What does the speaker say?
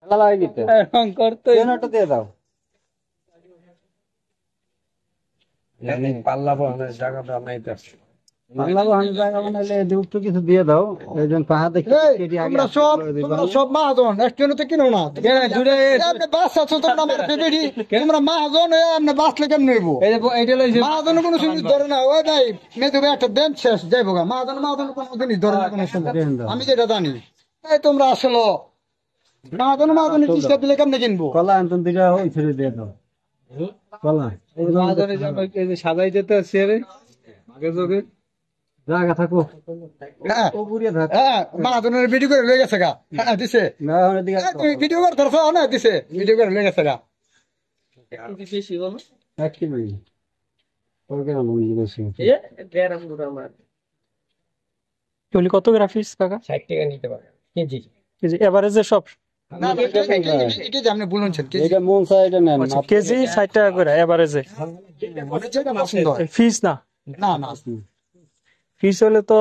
লালাই দিতে রং করতে কেনটা দিয়ে দাও জানি পাল্লা বহানের জায়গাটা নাই তো বাংলা বাহান জায়গা বানাইলে একটু কিছু দিয়ে দাও এইজন পাহা দেখি কেটে আগে তোমরা সব মাহাজন একটু তো কিনো না আপনি বাচ্চা আছো তোমরা আমার পেটেরি তোমরা মাহাজন আপনি বাঁচলে কেমন হইব মাহাজন কোনো জিনিস ধরে না ওই ভাই মেয়ে একটা দেন শেষ যাইব গা মাহাজন কোনো জিনিস ধরে না কোনো সময় আমি যেটা জানি এই তোমরা আসলো মাহাজন চিস্তা দিলে কেমনে কিনবো কলা আনতন দিটা ওই ছেড়ে দিয়ে দাও কলা সাজাই যেতে আসছে রে আগে যোগে জায়গা থাকো হ্যাঁ ও বুড়িয়া থাক হ্যাঁ মাহাজনের ভিডিও করে লয়ে গেছে গা হ্যাঁ দিছে না ওখানে দিকে তুমি ভিডিও করতে না দিছে ভিডিও করে লয়ে গেছে গা বেশি বলো এক কিলো ওর কেন মনে বেশি এগুলি কত গ্রাফিক্স কাকা 60 টাকা নিতে পারে কেজি কেজি এভারেজে সব না এটা যে আপনি বলছেন কি এটা মন চাই এটা নেন কেজি 60 টাকা করে এভারেজে যেটা পছন্দ হয় ফিস না না না ফিস হলে তো